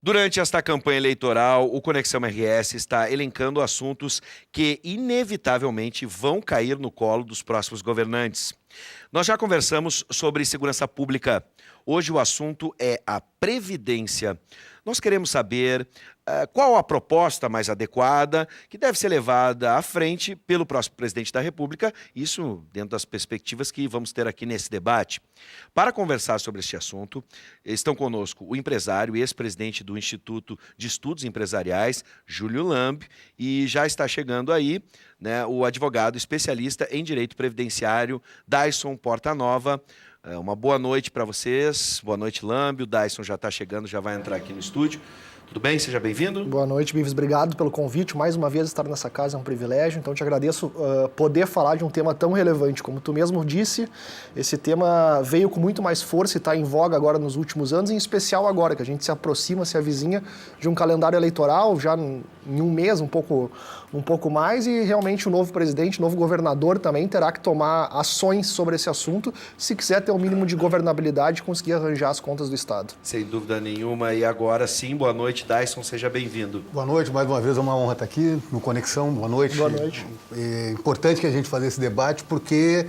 Durante esta campanha eleitoral, o Conexão RS está elencando assuntos que inevitavelmente vão cair no colo dos próximos governantes. Nós já conversamos sobre segurança pública. Hoje o assunto é a Previdência. Nós queremos saber qual a proposta mais adequada que deve ser levada à frente pelo próximo presidente da República, isso dentro das perspectivas que vamos ter aqui nesse debate. Para conversar sobre este assunto, estão conosco o empresário e ex-presidente do Instituto de Estudos Empresariais, Júlio Lambi, e já está chegando aí, né, o advogado especialista em direito previdenciário, Dayson Portanova. Uma boa noite para vocês. Boa noite, Lambi. O Dayson já está chegando, já vai entrar aqui no estúdio. Tudo bem? Seja bem-vindo. Boa noite, Bives. Obrigado pelo convite. Mais uma vez estar nessa casa é um privilégio, então te agradeço poder falar de um tema tão relevante. Como tu mesmo disse, esse tema veio com muito mais força e está em voga agora nos últimos anos, em especial agora, que a gente se aproxima, se avizinha de um calendário eleitoral, já em um mês, um pouco mais, e realmente o novo presidente, o novo governador também terá que tomar ações sobre esse assunto, se quiser ter um mínimo de governabilidade e conseguir arranjar as contas do Estado. Sem dúvida nenhuma. E agora sim, boa noite, Dayson, seja bem-vindo. Boa noite, mais uma vez é uma honra estar aqui no Conexão. Boa noite. Boa noite. É importante que a gente faça esse debate porque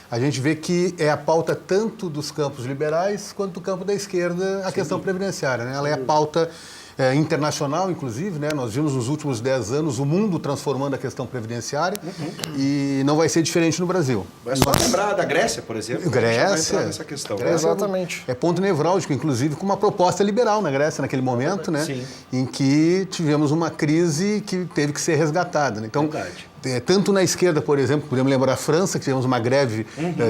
a gente vê que é a pauta tanto dos campos liberais quanto do campo da esquerda, a questão previdenciária, né? Ela é a pauta internacional, inclusive, né? Nós vimos nos últimos 10 anos o mundo transformando a questão previdenciária e não vai ser diferente no Brasil. É só lembrar da Grécia, por exemplo. Grécia. Nessa questão. Grécia Exatamente. É ponto nevrálgico, inclusive, com uma proposta liberal na Grécia naquele momento, né? Sim. Em que tivemos uma crise que teve que ser resgatada, né? Então, tanto na esquerda, por exemplo, podemos lembrar a França, que tivemos uma greve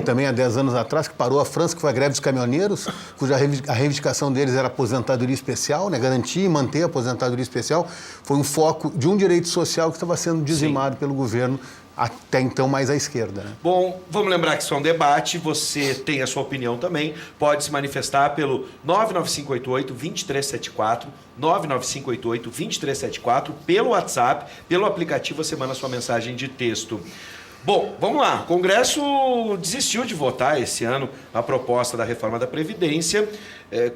também há 10 anos atrás, que parou a França, que foi a greve dos caminhoneiros, cuja a reivindicação deles era aposentadoria especial, né? Garantir e manter a aposentadoria especial. Foi um foco de um direito social que estava sendo dizimado pelo governo, até então mais à esquerda, né? Bom, vamos lembrar que isso é um debate, você tem a sua opinião também, pode se manifestar pelo 99588-2374, 99588-2374, pelo WhatsApp, pelo aplicativo, você manda sua mensagem de texto. Bom, vamos lá. O Congresso desistiu de votar esse ano a proposta da reforma da Previdência,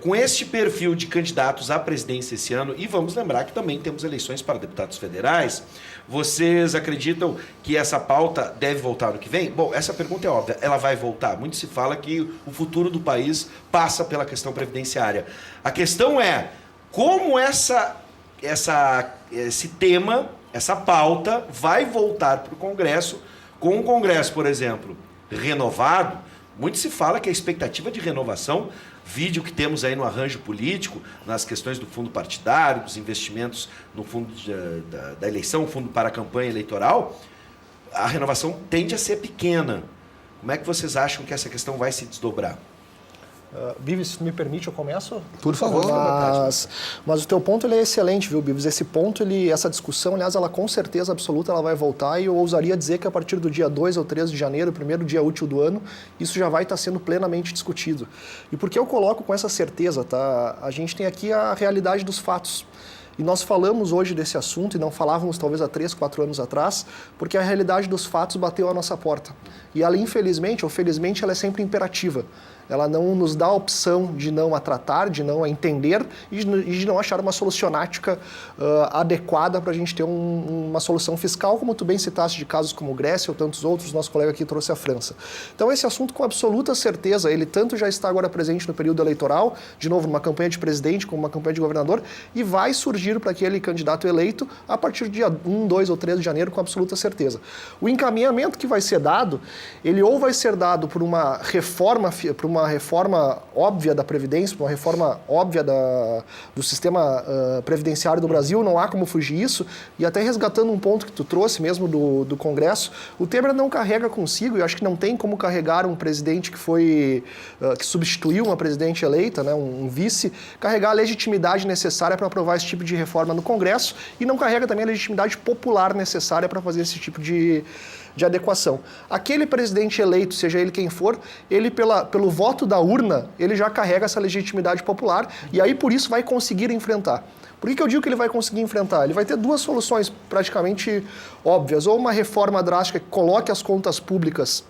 com este perfil de candidatos à presidência esse ano, e vamos lembrar que também temos eleições para deputados federais. Vocês acreditam que essa pauta deve voltar no que vem? Bom, essa pergunta é óbvia, ela vai voltar. Muito se fala que o futuro do país passa pela questão previdenciária. A questão é como esse tema, essa pauta vai voltar para o Congresso. Com o Congresso, por exemplo, renovado, muito se fala que a expectativa de renovação, vídeo que temos aí no arranjo político, nas questões do fundo partidário, dos investimentos no fundo da eleição, fundo para a campanha eleitoral, a renovação tende a ser pequena. Como é que vocês acham que essa questão vai se desdobrar? Bives, se me permite, eu começo? Por favor. Mas o teu ponto ele é excelente, viu, Bives? Esse ponto, essa discussão, aliás, ela com certeza absoluta ela vai voltar, e eu ousaria dizer que a partir do dia 2 ou 3 de janeiro, primeiro dia útil do ano, isso já vai estar sendo plenamente discutido. E por que eu coloco com essa certeza, tá? A gente tem aqui a realidade dos fatos. E nós falamos hoje desse assunto, e não falávamos talvez há 3, 4 anos atrás, porque a realidade dos fatos bateu à nossa porta. E ela, infelizmente ou felizmente, ela é sempre imperativa. Ela não nos dá a opção de não a tratar, de não a entender e de não achar uma solucionática adequada para a gente ter uma solução fiscal, como tu bem citaste de casos como Grécia ou tantos outros, nosso colega aqui trouxe a França. Então esse assunto, com absoluta certeza, ele tanto já está agora presente no período eleitoral, de novo numa campanha de presidente, como uma campanha de governador, e vai surgir para aquele candidato eleito a partir do dia 1, 2 ou 3 de janeiro, com absoluta certeza. O encaminhamento que vai ser dado, ele ou vai ser dado por uma reforma óbvia da Previdência, uma reforma óbvia do sistema previdenciário do Brasil, não há como fugir isso, e até resgatando um ponto que tu trouxe mesmo do Congresso, o Temer não carrega consigo, e eu acho que não tem como carregar um presidente que substituiu uma presidente eleita, né, um vice, carregar a legitimidade necessária para aprovar esse tipo de reforma no Congresso, e não carrega também a legitimidade popular necessária para fazer esse tipo de adequação. Aquele presidente eleito, seja ele quem for, ele pelo voto da urna, ele já carrega essa legitimidade popular e aí por isso vai conseguir enfrentar. Por que eu digo que ele vai conseguir enfrentar? Ele vai ter duas soluções praticamente óbvias, ou uma reforma drástica que coloque as contas públicas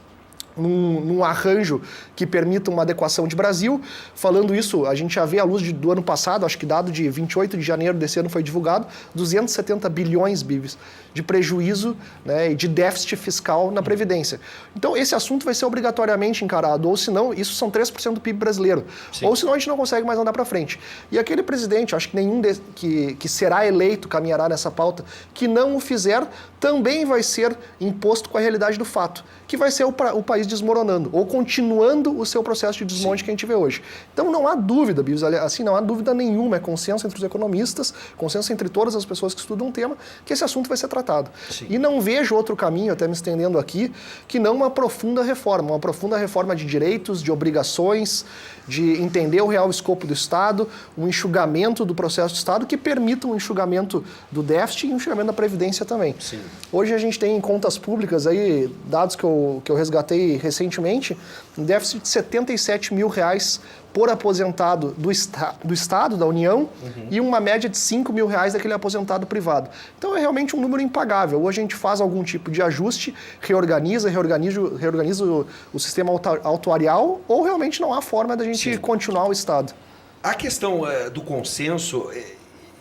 num arranjo que permita uma adequação de Brasil. Falando isso, a gente já vê à luz do ano passado, acho que dado de 28 de janeiro desse ano foi divulgado, 270 bilhões, Bibis, de prejuízo, né, e de déficit fiscal na Previdência. Então, esse assunto vai ser obrigatoriamente encarado, ou senão, isso são 3% do PIB brasileiro. Sim. Ou senão a gente não consegue mais andar para frente. E aquele presidente, acho que nenhum que será eleito caminhará nessa pauta, que não o fizer, também vai ser imposto com a realidade do fato, que vai ser o país desmoronando, ou continuando o seu processo de desmonte Sim. que a gente vê hoje. Então não há dúvida, Bibs, assim, não há dúvida nenhuma, é consenso entre os economistas, consenso entre todas as pessoas que estudam o tema, que esse assunto vai ser tratado. Sim. E não vejo outro caminho, até me estendendo aqui, que não uma profunda reforma de direitos, de obrigações, de entender o real escopo do Estado, um enxugamento do processo do Estado que permita um enxugamento do déficit e um enxugamento da Previdência também. Sim. Hoje a gente tem em contas públicas, aí, dados que eu resgatei recentemente, um déficit de R$77 mil por aposentado do Estado, da União, e uma média de R$5 mil daquele aposentado privado. Então é realmente um número impagável. Ou a gente faz algum tipo de ajuste, reorganiza o sistema autuarial, ou realmente não há forma da gente Sim. continuar o Estado. A questão do consenso,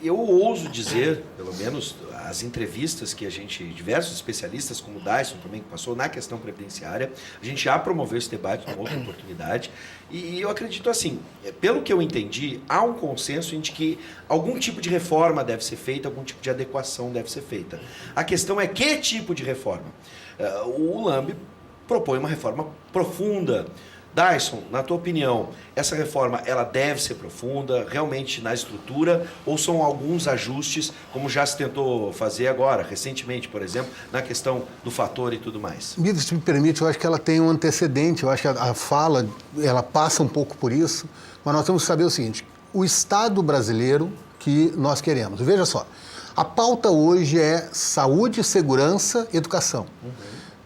eu ouso dizer, pelo menos as entrevistas que diversos especialistas, como o Dyson também, que passou na questão previdenciária, a gente já promoveu esse debate numa outra oportunidade, e eu acredito assim, pelo que eu entendi, há um consenso em que algum tipo de reforma deve ser feita, algum tipo de adequação deve ser feita. A questão é que tipo de reforma? O LAMB propõe uma reforma profunda. Dyson, na tua opinião, essa reforma ela deve ser profunda, realmente na estrutura, ou são alguns ajustes, como já se tentou fazer agora, recentemente, por exemplo, na questão do fator e tudo mais? Bibs, se me permite, eu acho que ela tem um antecedente, eu acho que a fala, ela passa um pouco por isso, mas nós temos que saber o seguinte, o Estado brasileiro que nós queremos. Veja só, a pauta hoje é saúde, segurança, educação.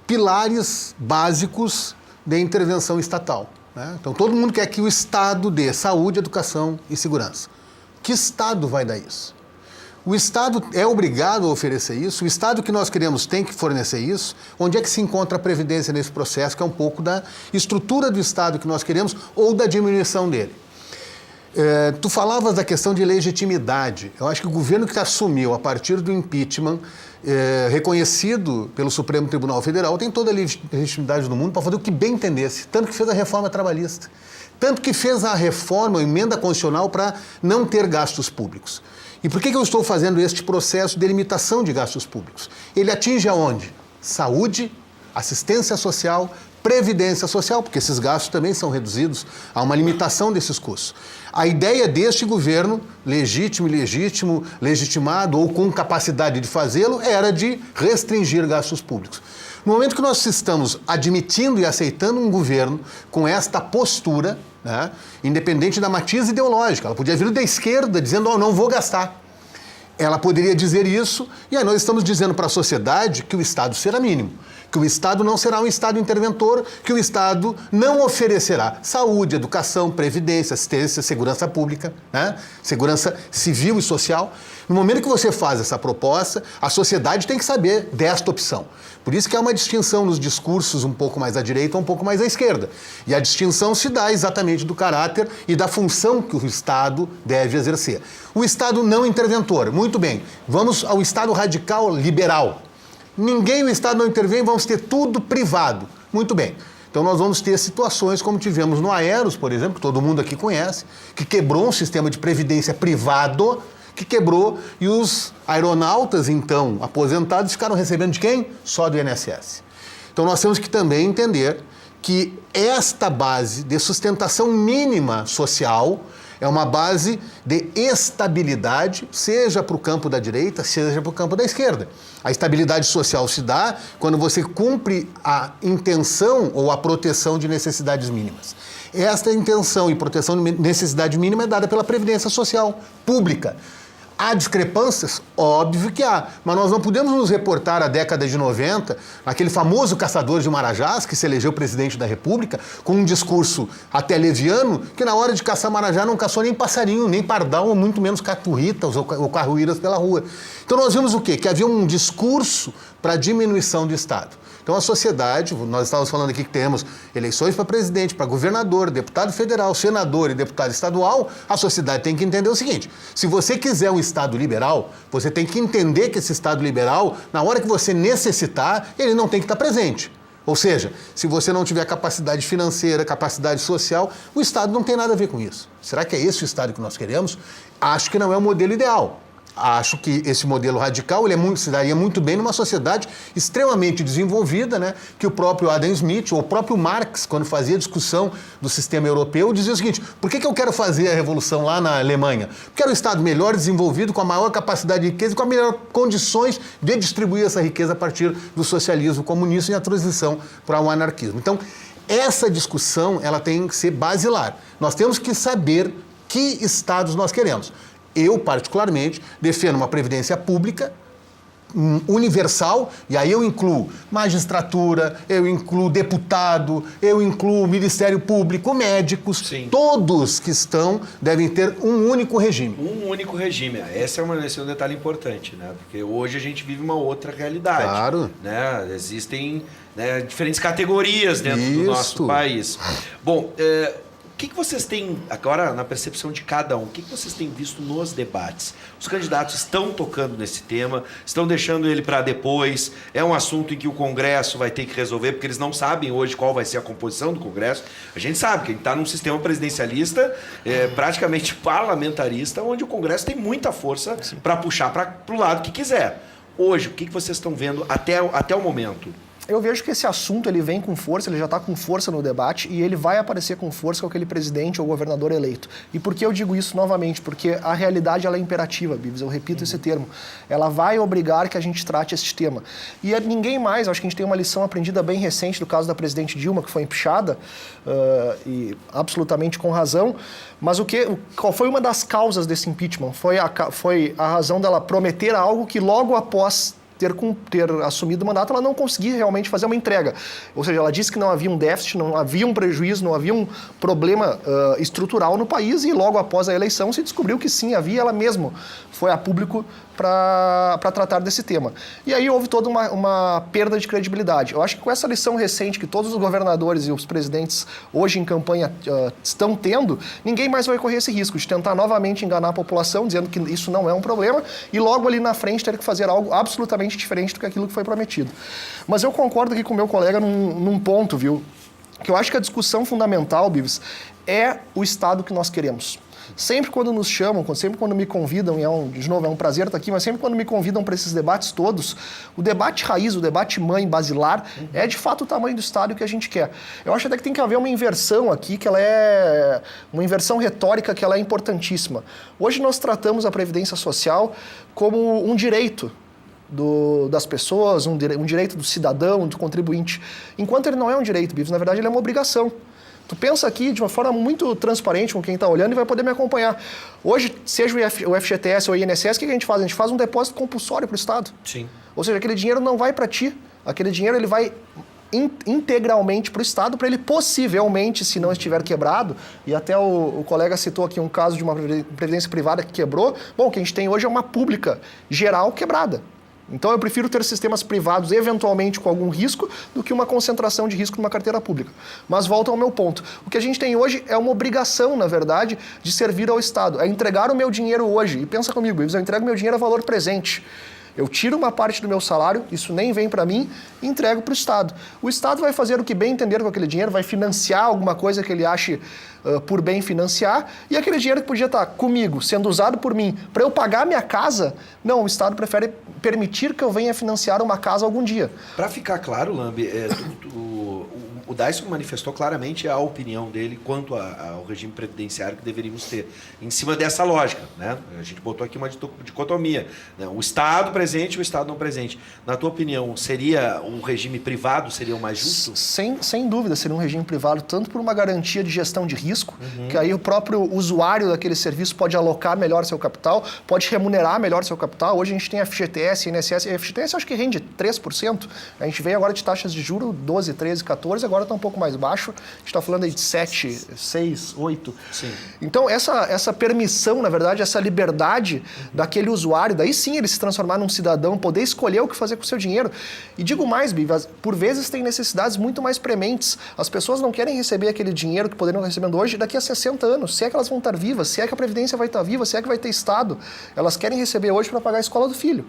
Pilares básicos de intervenção estatal. Né? Então, todo mundo quer que o Estado dê saúde, educação e segurança. Que Estado vai dar isso? O Estado é obrigado a oferecer isso, o Estado que nós queremos tem que fornecer isso. Onde é que se encontra a Previdência nesse processo, que é um pouco da estrutura do Estado que nós queremos ou da diminuição dele? Tu falavas da questão de legitimidade. Eu acho que o governo que assumiu a partir do impeachment, reconhecido pelo Supremo Tribunal Federal, tem toda a legitimidade do mundo para fazer o que bem entendesse. Tanto que fez a reforma trabalhista. Tanto que fez a reforma, a emenda constitucional para não ter gastos públicos. E por que eu estou fazendo este processo de limitação de gastos públicos? Ele atinge aonde? Saúde, assistência social, previdência social, porque esses gastos também são reduzidos, há uma limitação desses custos. A ideia deste governo, legitimado ou com capacidade de fazê-lo, era de restringir gastos públicos. No momento que nós estamos admitindo e aceitando um governo com esta postura, né, independente da matiz ideológica, ela podia vir da esquerda dizendo, não vou gastar. Ela poderia dizer isso, e aí nós estamos dizendo para a sociedade que o Estado será mínimo, que o Estado não será um Estado interventor, que o Estado não oferecerá saúde, educação, previdência, assistência, segurança pública, né? Segurança civil e social. No momento que você faz essa proposta, a sociedade tem que saber desta opção. Por isso que há uma distinção nos discursos um pouco mais à direita ou um pouco mais à esquerda. E a distinção se dá exatamente do caráter e da função que o Estado deve exercer. O Estado não interventor, muito bem, vamos ao Estado radical liberal. O Estado não intervém, vamos ter tudo privado. Muito bem. Então nós vamos ter situações como tivemos no Aeros, por exemplo, que todo mundo aqui conhece, que quebrou um sistema de previdência privado, que quebrou, e os aeronautas, então, aposentados, ficaram recebendo de quem? Só do INSS. Então nós temos que também entender que esta base de sustentação mínima social é uma base de estabilidade, seja para o campo da direita, seja para o campo da esquerda. A estabilidade social se dá quando você cumpre a intenção ou a proteção de necessidades mínimas. Esta intenção e proteção de necessidade mínima é dada pela Previdência Social pública. Há discrepâncias? Óbvio que há, mas nós não podemos nos reportar à década de 90, aquele famoso caçador de Marajás, que se elegeu presidente da República, com um discurso até leviano, que na hora de caçar Marajá não caçou nem passarinho, nem pardal, ou muito menos caturritas ou carruíras pela rua. Então nós vimos o quê? Que havia um discurso para diminuição do Estado. Então a sociedade, nós estávamos falando aqui que temos eleições para presidente, para governador, deputado federal, senador e deputado estadual, a sociedade tem que entender o seguinte: se você quiser um Estado liberal, você tem que entender que esse Estado liberal, na hora que você necessitar, ele não tem que estar presente. Ou seja, se você não tiver capacidade financeira, capacidade social, o Estado não tem nada a ver com isso. Será que é esse o Estado que nós queremos? Acho que não é o modelo ideal. Acho que esse modelo radical se daria muito bem numa sociedade extremamente desenvolvida, né? Que o próprio Adam Smith, ou o próprio Marx, quando fazia discussão do sistema europeu, dizia o seguinte: por que eu quero fazer a revolução lá na Alemanha? Porque era um Estado melhor desenvolvido, com a maior capacidade de riqueza e com as melhores condições de distribuir essa riqueza a partir do socialismo comunista e a transição para o anarquismo. Então, essa discussão ela tem que ser basilar. Nós temos que saber que estados nós queremos. Eu, particularmente, defendo uma previdência pública universal, e aí eu incluo magistratura, eu incluo deputado, eu incluo Ministério Público, médicos, Sim. Todos que devem ter um único regime. Um único regime. Esse é um detalhe importante, né? Porque hoje a gente vive uma outra realidade. Claro. Né? Existem, né, diferentes categorias dentro do nosso país. Bom, o que vocês têm, agora na percepção de cada um, o que vocês têm visto nos debates? Os candidatos estão tocando nesse tema, estão deixando ele para depois, é um assunto em que o Congresso vai ter que resolver, porque eles não sabem hoje qual vai ser a composição do Congresso. A gente sabe que a gente está num sistema presidencialista, praticamente parlamentarista, onde o Congresso tem muita força para puxar para o lado que quiser. Hoje, o que vocês estão vendo até o momento? Eu vejo que esse assunto ele vem com força, ele já está com força no debate e ele vai aparecer com força com aquele presidente ou governador eleito. E por que eu digo isso novamente? Porque a realidade ela é imperativa, Bibs, eu repito esse termo. Ela vai obrigar que a gente trate esse tema. E ninguém mais, acho que a gente tem uma lição aprendida bem recente do caso da presidente Dilma, que foi empichada, e absolutamente com razão. Mas qual foi uma das causas desse impeachment? Foi a razão dela prometer algo que logo após ter assumido o mandato, ela não conseguia realmente fazer uma entrega. Ou seja, ela disse que não havia um déficit, não havia um prejuízo, não havia um problema estrutural no país, e logo após a eleição se descobriu que sim, havia. Ela mesma foi a público para tratar desse tema. E aí houve toda uma perda de credibilidade. Eu acho que com essa lição recente que todos os governadores e os presidentes hoje em campanha estão tendo, ninguém mais vai correr esse risco de tentar novamente enganar a população, dizendo que isso não é um problema, e logo ali na frente ter que fazer algo absolutamente diferente do que aquilo que foi prometido. Mas eu concordo aqui com o meu colega num ponto, viu? Que eu acho que a discussão fundamental, Bibs, é o Estado que nós queremos. Sempre quando nos chamam, sempre quando me convidam, e de novo, é um prazer estar aqui, mas sempre quando me convidam para esses debates todos, o debate raiz, o debate mãe, basilar, é de fato o tamanho do Estado que a gente quer. Eu acho até que tem que haver uma inversão aqui, que ela é uma inversão retórica, que ela é importantíssima. Hoje nós tratamos a Previdência Social como um direito das pessoas, um direito do cidadão, do contribuinte, enquanto ele não é um direito, Bivos, na verdade ele é uma obrigação. Tu pensa aqui de uma forma muito transparente com quem está olhando e vai poder me acompanhar. Hoje, seja o FGTS ou o INSS, o que a gente faz? A gente faz um depósito compulsório para o Estado. Sim. Ou seja, aquele dinheiro não vai para ti. Aquele dinheiro ele vai integralmente para o Estado, para ele possivelmente, se não estiver quebrado, e até o colega citou aqui um caso de uma previdência privada que quebrou, bom, o que a gente tem hoje é uma pública geral quebrada. Então eu prefiro ter sistemas privados eventualmente com algum risco do que uma concentração de risco numa carteira pública. Mas volta ao meu ponto. O que a gente tem hoje é uma obrigação, na verdade, de servir ao Estado. É entregar o meu dinheiro hoje. E pensa comigo, eu entrego meu dinheiro a valor presente. Eu tiro uma parte do meu salário, isso nem vem para mim, e entrego para o Estado. O Estado vai fazer o que bem entender com aquele dinheiro, vai financiar alguma coisa que ele ache por bem financiar, e aquele dinheiro que podia estar comigo, sendo usado por mim, para eu pagar minha casa, não, o Estado prefere permitir que eu venha financiar uma casa algum dia. Para ficar claro, Lambi, o Dyson manifestou claramente a opinião dele quanto ao regime previdenciário que deveríamos ter, em cima dessa lógica, né? A gente botou aqui uma dicotomia, né? O Estado presente e o Estado não presente. Na tua opinião, seria um regime privado, seria o mais justo? Sem dúvida, seria um regime privado, tanto por uma garantia de gestão de risco, risco, que aí o próprio usuário daquele serviço pode alocar melhor seu capital, pode remunerar melhor seu capital. Hoje a gente tem FGTS, INSS, e FGTS eu acho que rende 3%. A gente veio agora de taxas de juros 12, 13, 14, agora está um pouco mais baixo. A gente está falando aí de 7, 6, 8. Sim. Então essa permissão, na verdade, essa liberdade daquele usuário, daí sim ele se transformar num cidadão, poder escolher o que fazer com o seu dinheiro. E digo mais, Biv, por vezes tem necessidades muito mais prementes. As pessoas não querem receber aquele dinheiro que poderiam estar recebendo hoje daqui a 60 anos. Se é que elas vão estar vivas, se é que a Previdência vai estar viva, se é que vai ter Estado. Elas querem receber hoje para pagar a escola do filho,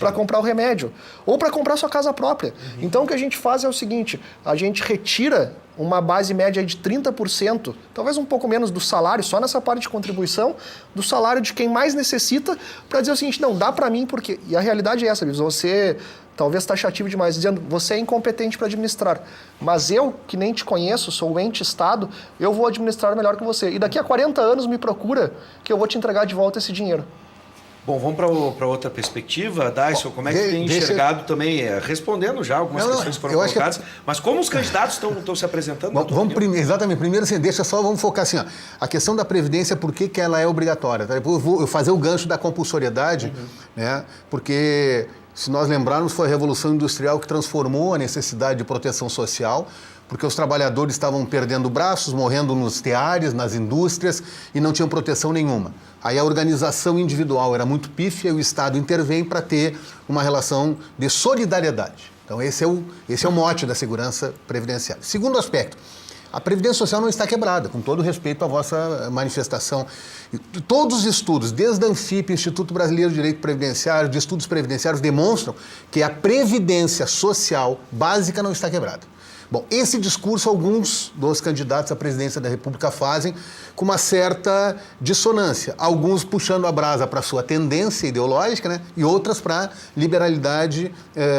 para comprar o remédio, ou para comprar sua casa própria. Então o que a gente faz é o seguinte, a gente retira uma base média de 30%, talvez um pouco menos do salário, só nessa parte de contribuição, do salário de quem mais necessita, para dizer o seguinte, não, dá para mim porque... E a realidade é essa, você... Talvez taxativo demais, dizendo, você é incompetente para administrar. Mas eu, que nem te conheço, sou o ente Estado, eu vou administrar melhor que você. E daqui a 40 anos me procura que eu vou te entregar de volta esse dinheiro. Bom, vamos para outra perspectiva. Dyson, como é que tem enxergado também, respondendo já algumas questões que foram colocadas, mas como os candidatos estão se apresentando? Exatamente. Primeiro, assim, vamos focar assim, ó, a questão da Previdência, por que ela é obrigatória? Tá? Eu vou fazer o gancho da compulsoriedade, né? Porque... Se nós lembrarmos, foi a Revolução Industrial que transformou a necessidade de proteção social, porque os trabalhadores estavam perdendo braços, morrendo nos teares, nas indústrias, e não tinham proteção nenhuma. Aí a organização individual era muito pífia e o Estado intervém para ter uma relação de solidariedade. Então esse é o mote da segurança previdenciária. Segundo aspecto, a Previdência Social não está quebrada, com todo respeito à vossa manifestação. Todos os estudos, desde a Anfip, Instituto Brasileiro de Direito Previdenciário, de estudos previdenciários, demonstram que a Previdência Social básica não está quebrada. Bom, esse discurso alguns dos candidatos à presidência da República fazem com uma certa dissonância. Alguns puxando a brasa para a sua tendência ideológica, né? E outras para liberalidade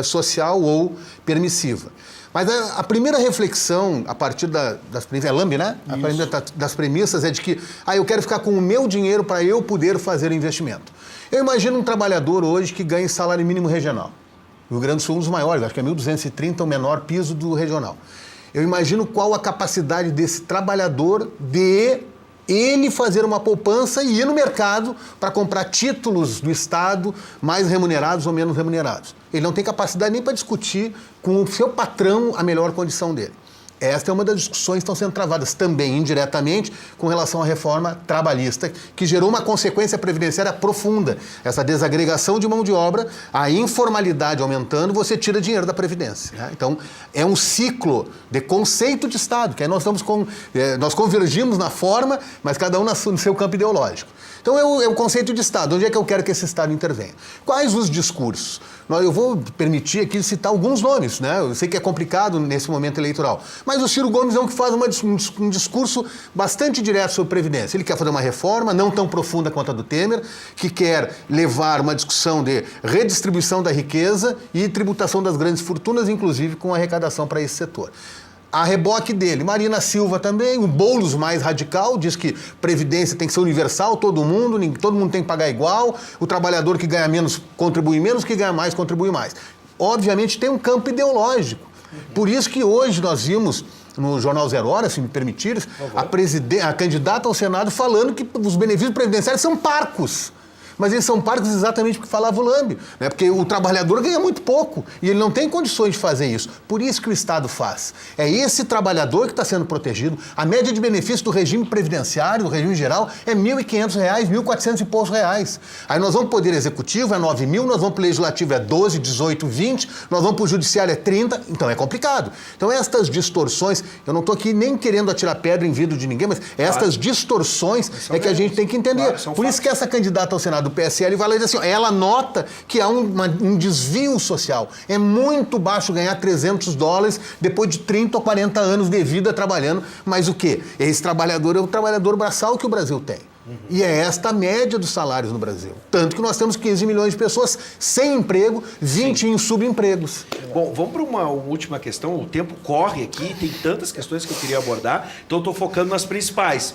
social ou permissiva. Mas a primeira reflexão, a partir das premissas, é Lamb, né? A primeira das premissas é de que, eu quero ficar com o meu dinheiro para eu poder fazer o investimento. Eu imagino um trabalhador hoje que ganha salário mínimo regional. O Rio Grande do Sul é um dos maiores, acho que é 1.230, o menor piso do regional. Eu imagino qual a capacidade desse trabalhador de ele fazer uma poupança e ir no mercado para comprar títulos do Estado mais remunerados ou menos remunerados. Ele não tem capacidade nem para discutir com o seu patrão a melhor condição dele. Esta é uma das discussões que estão sendo travadas também indiretamente com relação à reforma trabalhista, que gerou uma consequência previdenciária profunda. Essa desagregação de mão de obra, a informalidade aumentando, você tira dinheiro da Previdência. Né? Então, é um ciclo de conceito de Estado, que aí nós convergimos na forma, mas cada um no seu campo ideológico. Então, é o conceito de Estado. Onde é que eu quero que esse Estado intervenha? Quais os discursos? Eu vou permitir aqui citar alguns nomes, né? Eu sei que é complicado nesse momento eleitoral, mas o Ciro Gomes é um que faz um discurso bastante direto sobre Previdência. Ele quer fazer uma reforma não tão profunda quanto a do Temer, que quer levar uma discussão de redistribuição da riqueza e tributação das grandes fortunas, inclusive com arrecadação para esse setor. A reboque dele, Marina Silva também, o Boulos mais radical, diz que Previdência tem que ser universal, todo mundo tem que pagar igual, o trabalhador que ganha menos contribui menos, que ganha mais contribui mais. Obviamente tem um campo ideológico. Por isso que hoje nós vimos no Jornal Zero Hora, se me permitires, a candidata ao Senado falando que os benefícios previdenciários são parcos. Mas eles são parcos exatamente porque falava o Lamb, né? Porque o trabalhador ganha muito pouco e ele não tem condições de fazer isso. Por isso que o Estado faz. É esse trabalhador que está sendo protegido. A média de benefício do regime previdenciário, do regime geral, é R$ 1.500, R$ 1.400 e poucos reais. Aí nós vamos para o Poder Executivo, é 9 mil, nós vamos para o Legislativo, é 12, 18, 20, nós vamos para o Judiciário, é 30, então é complicado. Então estas distorções, eu não estou aqui nem querendo atirar pedra em vidro de ninguém, mas estas distorções é que a gente tem que entender. Por isso que essa candidata ao Senado do PSL vai lá e diz assim, ela nota que há um desvio social. É muito baixo ganhar $300 depois de 30 ou 40 anos de vida trabalhando, mas o quê? Esse trabalhador é o trabalhador braçal que o Brasil tem. E é esta a média dos salários no Brasil. Tanto que nós temos 15 milhões de pessoas sem emprego, 20 em subempregos. Bom, vamos para uma última questão. O tempo corre aqui, tem tantas questões que eu queria abordar, então eu estou focando nas principais.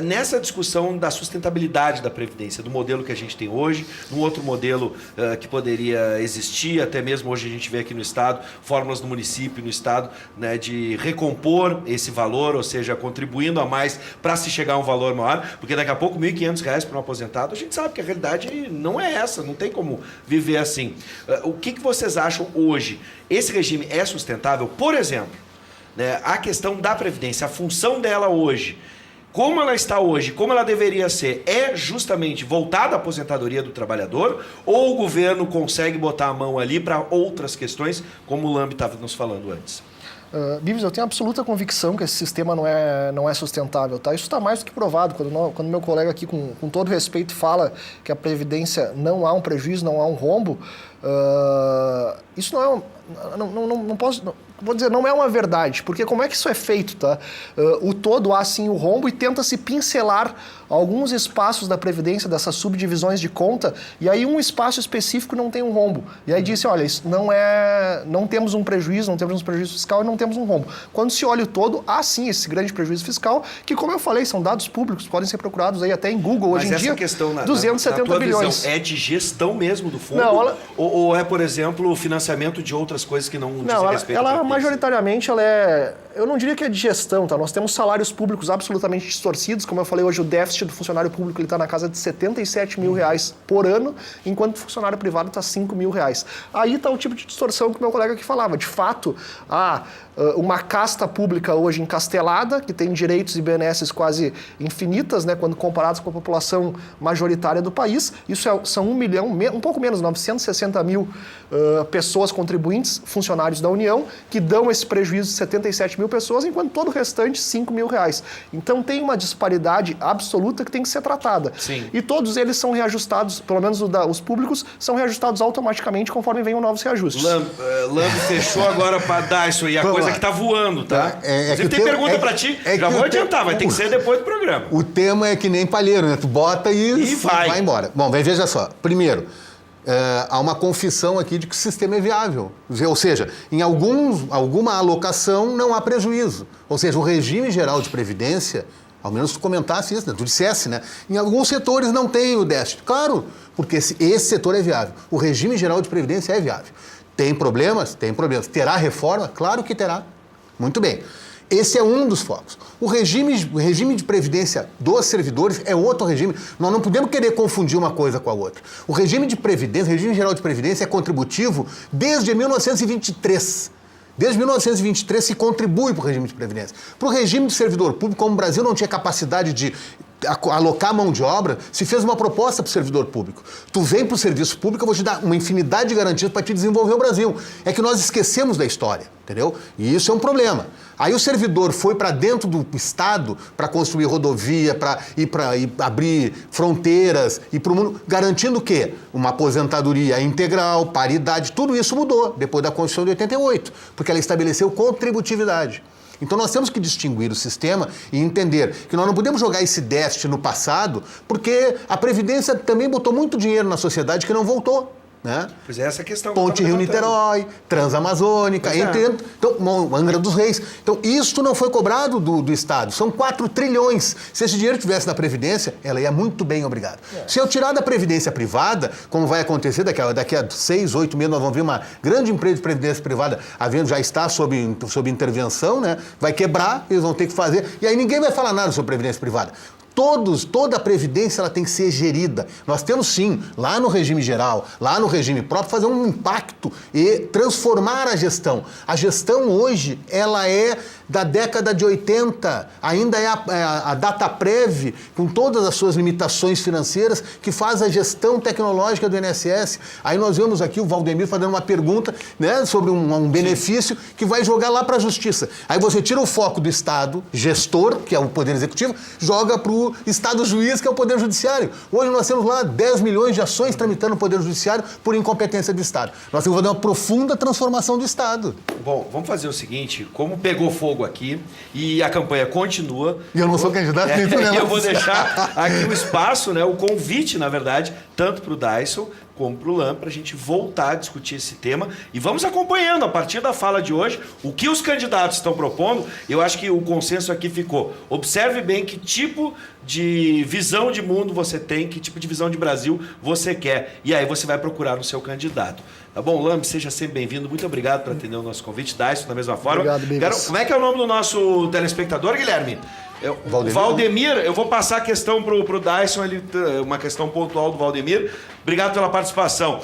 Nessa discussão da sustentabilidade da Previdência, do modelo que a gente tem hoje, um outro modelo que poderia existir, até mesmo hoje a gente vê aqui no Estado, fórmulas no município, no Estado, né, de recompor esse valor, ou seja, contribuindo a mais para se chegar a um valor maior, porque daqui a pouco R$ 1.500 para um aposentado, a gente sabe que a realidade não é essa, não tem como viver assim. O que vocês acham hoje? Esse regime é sustentável? Por exemplo, né, a questão da Previdência, a função dela hoje, como ela está hoje, como ela deveria ser, é justamente voltada à aposentadoria do trabalhador, ou o governo consegue botar a mão ali para outras questões, como o Lambi estava nos falando antes? Bives, eu tenho absoluta convicção que esse sistema não é sustentável, tá? Isso está mais do que provado. Quando meu colega aqui, com todo respeito, fala que a Previdência não há um prejuízo, não há um rombo, isso não é não posso... Vou dizer, não é uma verdade, porque como é que isso é feito, tá? O todo há sim o rombo e tenta-se pincelar alguns espaços da Previdência, dessas subdivisões de conta, e aí um espaço específico não tem um rombo. E aí disse, olha, isso não temos um prejuízo, não temos um prejuízo fiscal e não temos um rombo. Quando se olha o todo, há sim esse grande prejuízo fiscal, que como eu falei, são dados públicos, podem ser procurados aí até em Google hoje em dia. Mas essa questão, 270 bilhões. Visão, é de gestão mesmo do fundo? Não, ou é, por exemplo, o financiamento de outras coisas que não dizem respeito? Majoritariamente, eu não diria que é de gestão, tá? Nós temos salários públicos absolutamente distorcidos, como eu falei hoje, o déficit do funcionário público está na casa de R$77 mil por ano, enquanto o funcionário privado está R$5 mil. Aí está o tipo de distorção que o meu colega aqui falava. De fato, há uma casta pública hoje encastelada, que tem direitos e benesses quase infinitas, né, quando comparados com a população majoritária do país. Isso são 1 milhão, um pouco menos, 960 mil pessoas contribuintes, funcionários da União, que dão esse prejuízo de 77 mil pessoas, enquanto todo o restante, R$5 mil. Então tem uma disparidade absoluta que tem que ser tratada. Sim. E todos eles são reajustados, pelo menos os públicos, são reajustados automaticamente conforme venham novos reajustes. Lambi fechou agora para dar isso aí, a coisa que tá voando, tá? Tem pergunta para ti, já vou adiantar, vai ter que ser depois do programa. O tema é que nem palheiro, né? Tu bota e vai embora. Bom, veja só. Primeiro, há uma confissão aqui de que o sistema é viável. Ou seja, em alguma alocação não há prejuízo. Ou seja, o regime geral de previdência, ao menos tu comentasse isso, né? Tu dissesse, né? Em alguns setores não tem o déficit. Claro, porque esse setor é viável. O regime geral de previdência é viável. Tem problemas? Tem problemas. Terá reforma? Claro que terá. Muito bem. Esse é um dos focos. O regime de previdência dos servidores é outro regime. Nós não podemos querer confundir uma coisa com a outra. O regime de previdência, o regime geral de previdência é contributivo desde 1923. Desde 1923 se contribui para o regime de previdência. Para o regime de servidor público, como o Brasil não tinha capacidade de alocar mão de obra, se fez uma proposta para o servidor público. Tu vem para o serviço público, eu vou te dar uma infinidade de garantias para te desenvolver o Brasil. É que nós esquecemos da história, entendeu? E isso é um problema. Aí o servidor foi para dentro do Estado para construir rodovia, para abrir fronteiras, e para o mundo, garantindo o quê? Uma aposentadoria integral, paridade, tudo isso mudou depois da Constituição de 88, porque ela estabeleceu contributividade. Então nós temos que distinguir o sistema e entender que nós não podemos jogar esse déficit no passado, porque a Previdência também botou muito dinheiro na sociedade que não voltou. Né? Pois é, essa questão. Ponte Rio-Niterói, Transamazônica, então, Angra dos Reis. Então, isso não foi cobrado do Estado. São 4 trilhões. Se esse dinheiro estivesse na Previdência, ela ia muito bem, obrigado. Se eu tirar da Previdência privada, como vai acontecer daqui a 6, 8 meses, nós vamos ver uma grande empresa de Previdência privada já está sob intervenção, né? Vai quebrar, eles vão ter que fazer. E aí ninguém vai falar nada sobre Previdência privada. Toda a Previdência ela tem que ser gerida. Nós temos sim, lá no regime geral, lá no regime próprio, fazer um impacto e transformar a gestão. A gestão hoje, ela é da década de 80, ainda é a Dataprev, com todas as suas limitações financeiras, que faz a gestão tecnológica do INSS. Aí nós vemos aqui o Valdemir fazendo uma pergunta, né, sobre um benefício que vai jogar lá para a Justiça. Aí você tira o foco do Estado, gestor, que é o Poder Executivo, joga para o do Estado juiz, que é o Poder Judiciário. Hoje nós temos lá 10 milhões de ações tramitando no Poder Judiciário por incompetência do Estado. Nós temos que fazer uma profunda transformação do Estado. Bom, vamos fazer o seguinte, como pegou fogo aqui e a campanha continua... E eu não sou candidato nem tu, né? E eu vou deixar aqui o espaço, né, o convite, na verdade, tanto para o Dyson como para o Lam, para a gente voltar a discutir esse tema. E vamos acompanhando, a partir da fala de hoje, o que os candidatos estão propondo. Eu acho que o consenso aqui ficou. Observe bem que tipo de visão de mundo você tem, que tipo de visão de Brasil você quer. E aí você vai procurar no seu candidato. Tá bom, Lam, seja sempre bem-vindo. Muito obrigado por atender o nosso convite. Dyson, da mesma forma. Obrigado, Bigos. Como é que é o nome do nosso telespectador, Guilherme? Valdemir, eu vou passar a questão pro Dyson, uma questão pontual do Valdemir. Obrigado pela participação.